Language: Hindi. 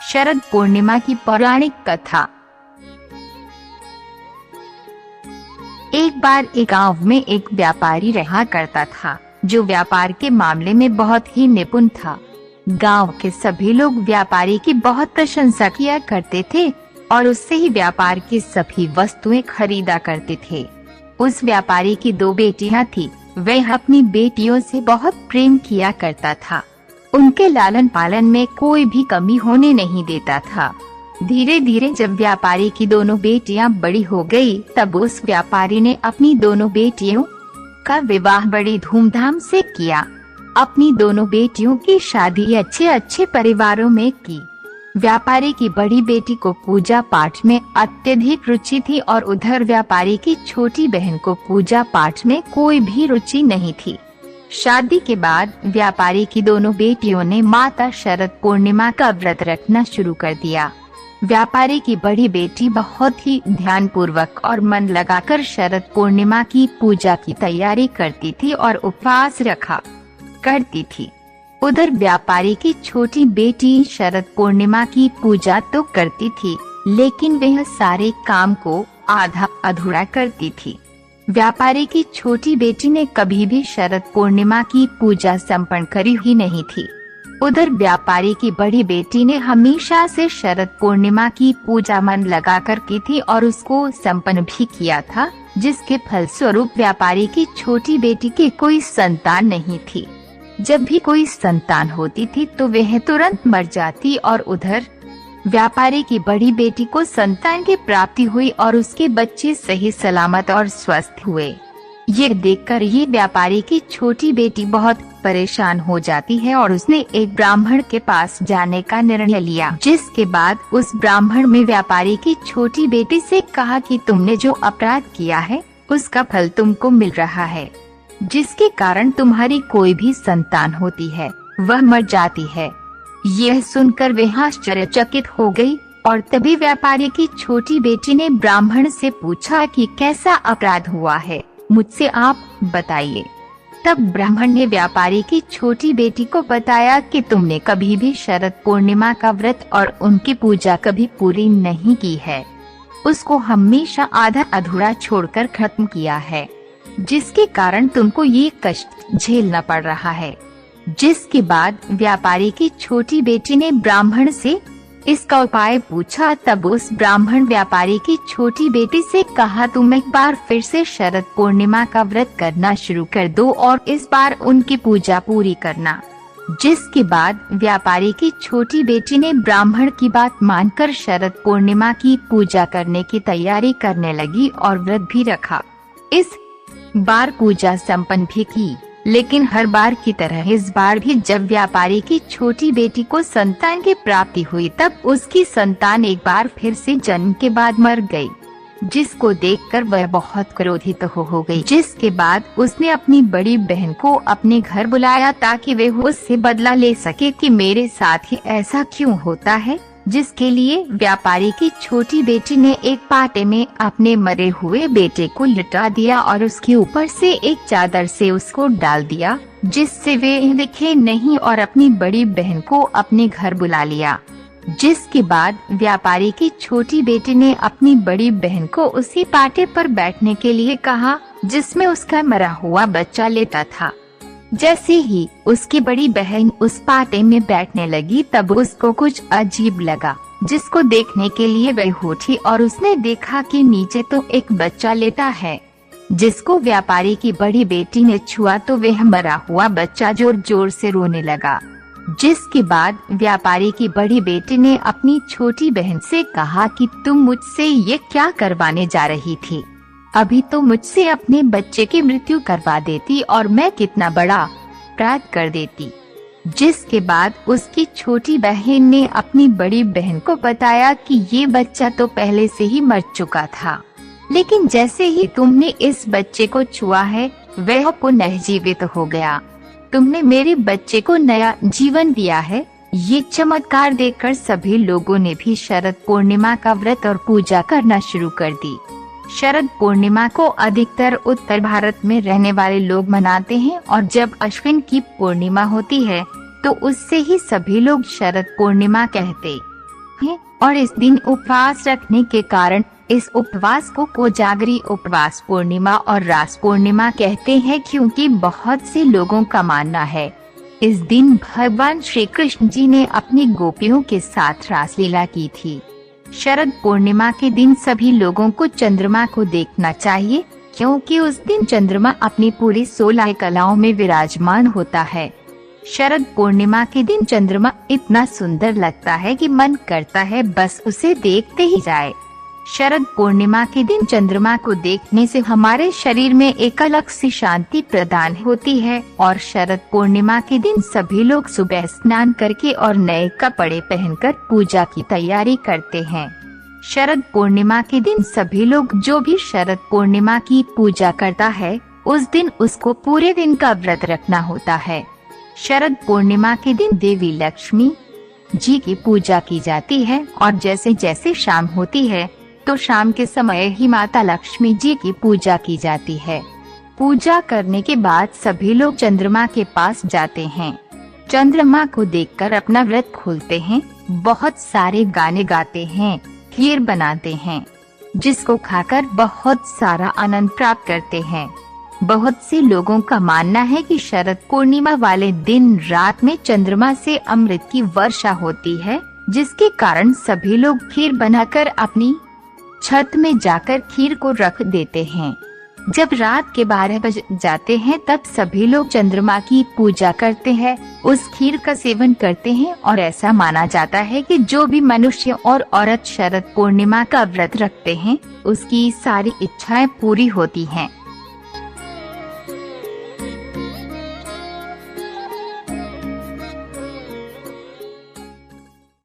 शरद पूर्णिमा की पौराणिक कथा। एक बार एक गांव में एक व्यापारी रहा करता था, जो व्यापार के मामले में बहुत ही निपुण था। गांव के सभी लोग व्यापारी की बहुत प्रशंसा किया करते थे और उससे ही व्यापार की सभी वस्तुएं खरीदा करते थे। उस व्यापारी की 2 बेटियां थी। वह अपनी बेटियों से बहुत प्रेम किया करता था। उनके लालन पालन में कोई भी कमी होने नहीं देता था। धीरे धीरे जब व्यापारी की दोनों बेटियां बड़ी हो गई, तब उस व्यापारी ने अपनी दोनों बेटियों का विवाह बड़ी धूमधाम से किया। अपनी दोनों बेटियों की शादी अच्छे अच्छे परिवारों में की। व्यापारी की बड़ी बेटी को पूजा पाठ में अत्यधिक रुचि थी और उधर व्यापारी की छोटी बहन को पूजा पाठ में कोई भी रुचि नहीं थी। शादी के बाद व्यापारी की दोनों बेटियों ने माता शरद पूर्णिमा का व्रत रखना शुरू कर दिया। व्यापारी की बड़ी बेटी बहुत ही ध्यानपूर्वक और मन लगाकर शरद पूर्णिमा की पूजा की तैयारी करती थी और उपवास रखा करती थी। उधर व्यापारी की छोटी बेटी शरद पूर्णिमा की पूजा तो करती थी, लेकिन वह सारे काम को आधा अधूरा करती थी। व्यापारी की छोटी बेटी ने कभी भी शरद पूर्णिमा की पूजा संपन्न करी ही नहीं थी। उधर व्यापारी की बड़ी बेटी ने हमेशा से शरद पूर्णिमा की पूजा मन लगाकर की थी और उसको संपन्न भी किया था, जिसके फलस्वरूप व्यापारी की छोटी बेटी की कोई संतान नहीं थी। जब भी कोई संतान होती थी तो वह तुरंत मर जाती और उधर व्यापारी की बड़ी बेटी को संतान की प्राप्ति हुई और उसके बच्चे सही सलामत और स्वस्थ हुए। ये देखकर ये व्यापारी की छोटी बेटी बहुत परेशान हो जाती है और उसने एक ब्राह्मण के पास जाने का निर्णय लिया, जिसके बाद उस ब्राह्मण में व्यापारी की छोटी बेटी से कहा कि तुमने जो अपराध किया है उसका फल तुमको मिल रहा है, जिसके कारण तुम्हारी कोई भी संतान होती है वह मर जाती है। यह सुनकर वह आश्चर्यचकित हो गई और तभी व्यापारी की छोटी बेटी ने ब्राह्मण से पूछा कि कैसा अपराध हुआ है, मुझसे आप बताइए। तब ब्राह्मण ने व्यापारी की छोटी बेटी को बताया कि तुमने कभी भी शरद पूर्णिमा का व्रत और उनकी पूजा कभी पूरी नहीं की है, उसको हमेशा आधा अधूरा छोड़कर खत्म किया है, जिसके कारण तुमको ये कष्ट झेलना पड़ रहा है। जिसके बाद व्यापारी की छोटी बेटी ने ब्राह्मण से इसका उपाय पूछा। तब उस ब्राह्मण व्यापारी की छोटी बेटी से कहा, तुम एक बार फिर से शरद पूर्णिमा का व्रत करना शुरू कर दो और इस बार उनकी पूजा पूरी करना। जिसके बाद व्यापारी की छोटी बेटी ने ब्राह्मण की बात मानकर शरद पूर्णिमा की पूजा करने की तैयारी करने लगी और व्रत भी रखा। इस बार पूजा संपन्न भी की, लेकिन हर बार की तरह इस बार भी जब व्यापारी की छोटी बेटी को संतान की प्राप्ति हुई, तब उसकी संतान एक बार फिर से जन्म के बाद मर गई, जिसको देखकर वह बहुत क्रोधित हो गई। जिसके बाद उसने अपनी बड़ी बहन को अपने घर बुलाया ताकि वह उससे बदला ले सके कि मेरे साथ ही ऐसा क्यों होता है। जिसके लिए व्यापारी की छोटी बेटी ने एक पाटे में अपने मरे हुए बेटे को लिटा दिया और उसके ऊपर से एक चादर से उसको डाल दिया, जिससे वे दिखे नहीं, और अपनी बड़ी बहन को अपने घर बुला लिया। जिसके बाद व्यापारी की छोटी बेटी ने अपनी बड़ी बहन को उसी पाटे पर बैठने के लिए कहा जिसमें उसका मरा हुआ बच्चा लेटा था। जैसे ही उसकी बड़ी बहन उस पाटे में बैठने लगी, तब उसको कुछ अजीब लगा, जिसको देखने के लिए वह उठी और उसने देखा कि नीचे तो एक बच्चा लेटा है। जिसको व्यापारी की बड़ी बेटी ने छुआ तो वह मरा हुआ बच्चा जोर जोर से रोने लगा। जिसके बाद व्यापारी की बड़ी बेटी ने अपनी छोटी बहन से कहा कि तुम मुझसे ये क्या करवाने जा रही थी, अभी तो मुझसे अपने बच्चे की मृत्यु करवा देती और मैं कितना बड़ा अपराध कर देती। जिसके बाद उसकी छोटी बहन ने अपनी बड़ी बहन को बताया कि ये बच्चा तो पहले से ही मर चुका था, लेकिन जैसे ही तुमने इस बच्चे को छुआ है वह पुनः जीवित हो गया। तुमने मेरे बच्चे को नया जीवन दिया है। ये चमत्कार देखकर सभी लोगों ने भी शरद पूर्णिमा का व्रत और पूजा करना शुरू कर दी। शरद पूर्णिमा को अधिकतर उत्तर भारत में रहने वाले लोग मनाते हैं और जब अश्विन की पूर्णिमा होती है तो उससे ही सभी लोग शरद पूर्णिमा कहते हैं और इस दिन उपवास रखने के कारण इस उपवास को कोजागरी उपवास पूर्णिमा और रास पूर्णिमा कहते हैं, क्योंकि बहुत से लोगों का मानना है इस दिन भगवान श्री कृष्ण जी ने अपनी गोपियों के साथ रासलीला की थी। शरद पूर्णिमा के दिन सभी लोगों को चंद्रमा को देखना चाहिए, क्योंकि उस दिन चंद्रमा अपनी पूरी 16 कलाओं में विराजमान होता है। शरद पूर्णिमा के दिन चंद्रमा इतना सुंदर लगता है कि मन करता है बस उसे देखते ही जाए। शरद पूर्णिमा के दिन चंद्रमा को देखने से हमारे शरीर में एक अलग सी शांति प्रदान होती है और शरद पूर्णिमा के दिन सभी लोग सुबह स्नान करके और नए कपड़े पहनकर पूजा की तैयारी करते हैं। शरद पूर्णिमा के दिन सभी लोग जो भी शरद पूर्णिमा की पूजा करता है उस दिन उसको पूरे दिन का व्रत रखना होता है। शरद पूर्णिमा के दिन देवी लक्ष्मी जी की पूजा की जाती है और जैसे जैसे शाम होती है तो शाम के समय ही माता लक्ष्मी जी की पूजा की जाती है। पूजा करने के बाद सभी लोग चंद्रमा के पास जाते हैं। चंद्रमा को देखकर अपना व्रत खोलते हैं, बहुत सारे गाने गाते हैं, खीर बनाते हैं, जिसको खाकर बहुत सारा आनंद प्राप्त करते हैं। बहुत से लोगों का मानना है कि शरद पूर्णिमा वाले दिन रात में चंद्रमा से अमृत की वर्षा होती है, जिसके कारण सभी लोग खीर बनाकर अपनी छत में जाकर खीर को रख देते हैं। जब रात के 12 बज जाते हैं तब सभी लोग चंद्रमा की पूजा करते हैं, उस खीर का सेवन करते हैं और ऐसा माना जाता है कि जो भी मनुष्य और औरत शरद पूर्णिमा का व्रत रखते हैं उसकी सारी इच्छाएं पूरी होती हैं।